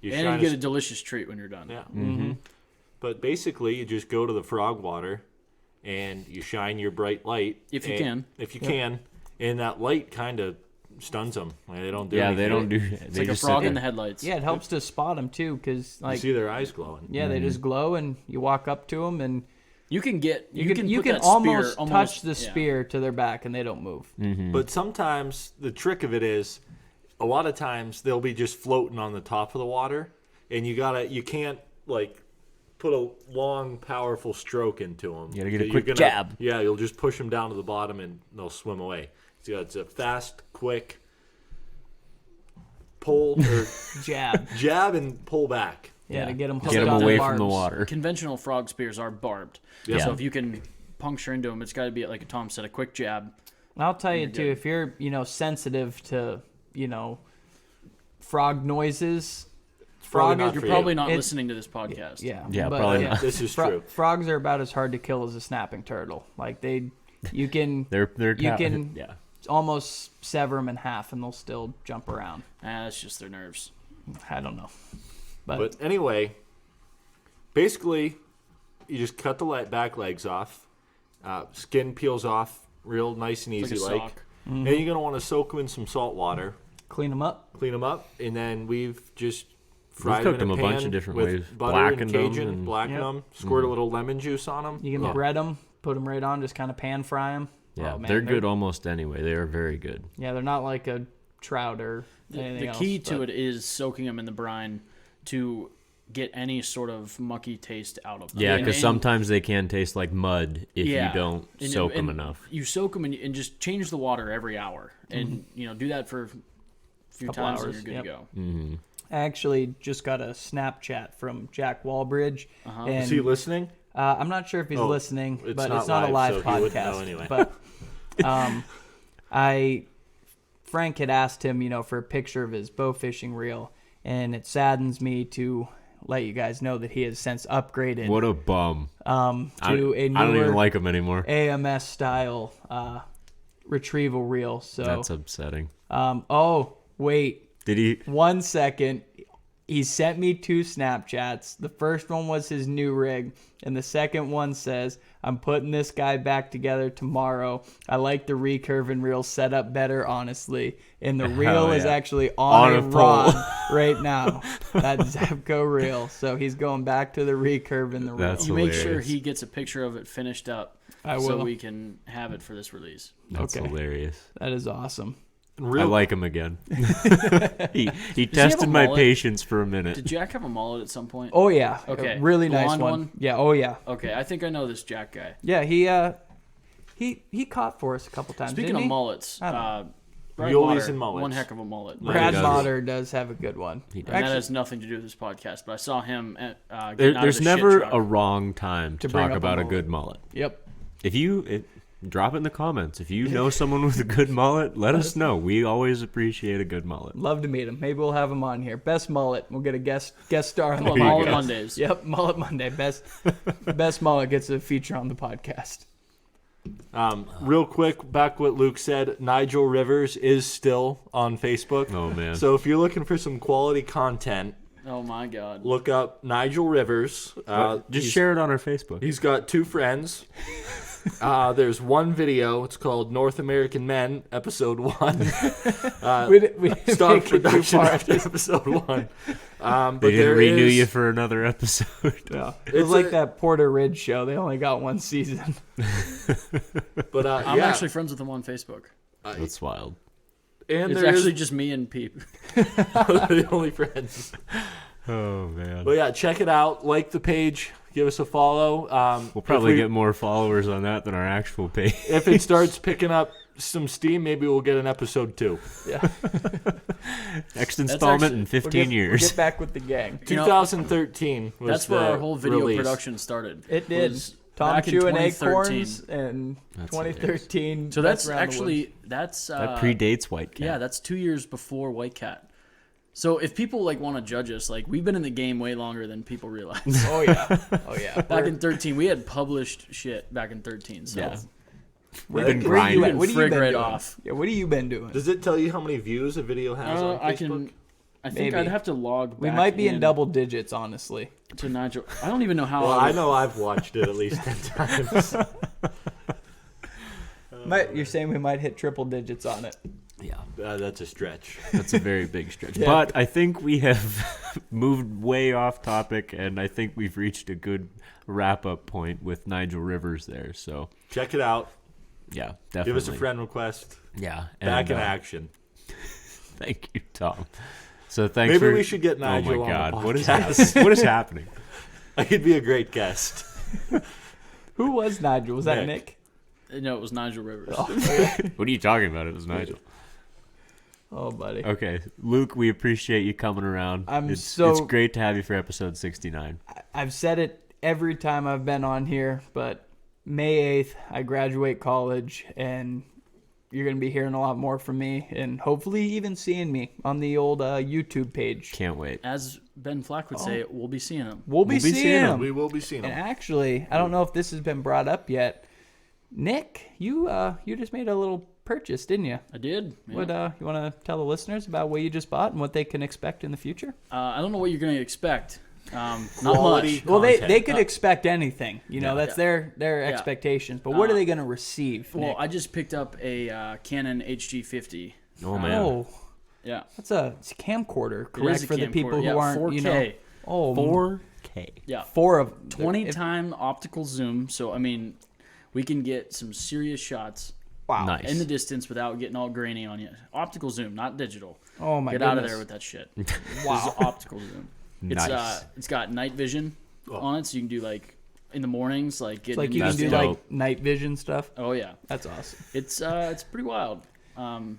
You and shine you a get a delicious treat when you're done. Yeah. Mm-hmm. But basically, you just go to the frog water, and you shine your bright light. If you and- can. If you can, and that light kind of stuns them. Like, they don't do. Yeah, anything. they don't do. It's They like a just sit frog in there. the headlights. Yeah, it helps to spot them too, because You like see their eyes glowing. they just glow, and you walk up to them, and You can get. You can. you put can that spear almost touch the yeah. spear to their back, and they don't move. But sometimes the trick of it is, a lot of times they'll be just floating on the top of the water, and you can't like put a long, powerful stroke into them. You gotta get a quick jab. Yeah, you'll just push them down to the bottom, and they'll swim away. So it's a fast, quick pull or jab and pull back. Yeah, to get them Get them away from the water. Conventional frog spears are barbed. Yeah. So if you can puncture into them, it's got to be like Tom said, a quick jab. I'll tell you You're too, good. if you're sensitive to frog noises, Frog, not you're for Probably you. not It- listening to this podcast. Yeah, but, probably not. This is true. Frogs are about as hard to kill as a snapping turtle. Like you can They're you can yeah. almost sever them in half and they'll still jump around. That's just their nerves. I don't know, But anyway, basically, you just cut the back legs off. Skin peels off real nice and It's easy like a like. sock. And you're going to want to soak them in some salt water. clean them up. Clean them up. And then we've just fried cooked them in them a bunch pan of different with ways. butter Blackened and them Cajun. and- Blacken Yep. them. Squirt a little lemon juice on them. You can bread them, put them right on, just kind of pan fry them. Yeah, Oh, man, they're good almost anyway. They are very good. Yeah, they're not like a trout or anything The else. key to it is soaking them in the brine to get any sort of mucky taste out of them. Yeah, And- because and- sometimes they can taste like mud if yeah. you don't And- soak them and enough. You soak them and just change the water every hour, and do that for a few Couple times, hours, and you're yep. good to go. I actually just got a Snapchat from Jack Walbridge. And Is he listening? I'm not sure if he's Oh, listening, it's but not it's not a live, live so he wouldn't podcast. know anyway. But Frank had asked him, for a picture of his bow fishing reel, and it saddens me to let you guys know that he has since upgraded What a bum. to a newer I don't even like them anymore. AMS style retrieval reel. So That's upsetting. oh wait, Did he? 1 second. He sent me 2 Snapchats. The first one was his new rig, and the second one says, "I'm putting this guy back together tomorrow. I like the recurve and reel setup better, honestly. And the reel is yeah. actually on a a pole. rod right now. That Zebco reel. So he's going back to the recurve and the reel. That's You make sure hilarious. he gets a picture of it finished up, I so will. we can have it for this release. That's Okay. hilarious. That is awesome. I like him again. he have a tested my mullet? patience for a minute. Did Jack have a mullet at some point? Oh yeah. Okay. A really nice Blonde one. one? Yeah. Oh yeah. Okay, I think I know this Jack guy. Yeah. He caught for us a couple times. Speaking didn't of he? mullets, I don't Brad Muleys Motter, and mullets. one heck of a mullet. Brad does. Motter does have a good one. He does. And that Actually, has nothing to do with this podcast, but I saw him getting out of There's the never shit truck. a wrong time to bring talk up a about a mullet. good mullet. yep. Drop it in the comments. If you know someone with a good mullet, let us know. We always appreciate a good mullet. Love to meet him. Maybe we'll have him on here. Best mullet. We'll get a guest star on the Well, Mullet podcast. Mondays. Yep, Mullet Monday. Best mullet gets a feature on the podcast. Real quick, back what Luke said, Nigel Rivers is still on Facebook. Oh, man. So if you're looking for some quality content, Oh my God. look up Nigel Rivers. Just He's- share it on our Facebook. He's got 2 friends. There's one video. It's called North American Men, Episode 1. We didn't Stop make it too production far. after Episode 1. But They there didn't renew is- you for another episode. Yeah. It was It's like a- that Porter Ridge show. They only got 1 season. But I'm yeah. actually friends with him on Facebook. That's wild. And It's there actually is just me and Peep. the only friends. Oh, man. But yeah, check it out. Like the page. Give us a follow. We'll probably get more followers on that than our actual page. If it starts picking up some steam, maybe we'll get an episode 2. Yeah. Next installment actually- in 15 We'll years. get back with the gang. You know, 2013 was That's where the our whole video release. production started. It did. Was Tom back in Chewing 2013. Acorns and That's 2013. So that's Around the actually that's That predates White Cat. yeah, that's 2 years before White Cat. So if people want to judge us, we've been in the game way longer than people realize. Woods. Oh yeah. Oh yeah. Back in 13, we had published shit back in 13. So Yeah. Where, We've been where you grinding. at? What have you Frig been right doing? off. Yeah. What have you been doing? Does it tell you how many views a video has on Facebook? I think Maybe. I'd have to log back We might be in double digits, honestly. to Nigel. I don't even know how. Well, I I would- know I've watched it at least 10 times. You're saying we might hit triple digits on it. Yeah. That's a stretch. That's a very big stretch. Yeah. But I think we have moved way off topic, and I think we've reached a good wrap-up point with Nigel Rivers there. So, Check it out. yeah, definitely. Give us a friend request. Yeah. Back in and, action. Thank you, Tom. So thanks Maybe for... we should get Oh, Nigel my on God. the What is podcast. happening? What is happening? He'd be a great guest. Who was Nigel? Was that Nick. Nick? No, it was Nigel Rivers. What are you talking about? It was Nigel. Oh, buddy. Okay, Luke, we appreciate you coming around. It's great to have you for episode 69. I've said it every time I've been on here, but May 8th, I graduate college, and you're going to be hearing a lot more from me, and hopefully even seeing me on the old YouTube page. Can't wait. As Ben Flack would say, we'll be seeing him. We'll be seeing him. We will be seeing And them. actually, I don't know if this has been brought up yet. Nick, you just made a little purchase, didn't you? I did. Yeah. What you want to tell the listeners about what you just bought and what they can expect in the future? I don't know what you're going to expect. Not Quality much. Well, content. they could expect anything. You know, that's Yeah. their expectations. But what are they going to receive? Well, Nick? I just picked up a Canon HG50. Oh man. Oh, Yeah. it's a camcorder, It correct? is a For the people camcorder. who Yeah, aren't, 4K. you know. Oh, 4K. Yeah. 4 of 20 time optical zoom. So, I mean, we can get some serious shots Wow. Nice. in the distance without getting all grainy on you. Optical zoom, not digital. Oh my Get goodness. out of there with that shit. Wow. This is optical zoom. Nice. It's got night vision on it, so you can do like in the mornings, like get It's like in you can That's do the- dope. like night vision stuff. Oh yeah, That's awesome. it's pretty wild. I'm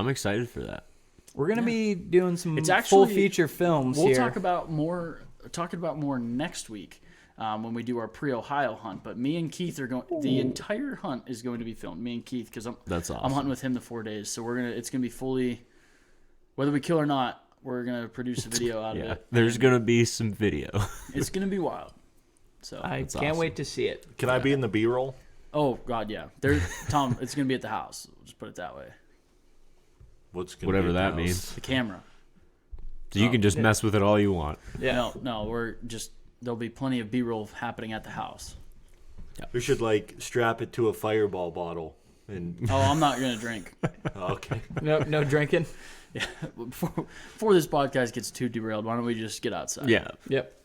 excited for that. We're gonna be doing some It's full actually- feature films We'll here. talk about more next week when we do our pre-Ohio hunt. But me and Keith are going. The entire hunt is going to be filmed. Me and Keith, because That's I'm awesome. hunting with him the 4 days, so it's gonna be fully. Whether we kill or not, we're gonna produce a video out of Yeah. it. There's gonna be some video. It's gonna be wild. So I That's can't awesome. wait to see it. Can I be in the B-roll? oh god, yeah. There, Tom. It's gonna be at the house. We'll just put it that way. What's gonna Whatever be that the means. The camera. So you can just mess with it all you want. Yeah. No, we're just there'll be plenty of B-roll happening at the house. We should like strap it to a fireball bottle and Oh, I'm not gonna drink. okay. No drinking. Before this podcast gets too derailed, why don't we just get outside? Yeah. Yep.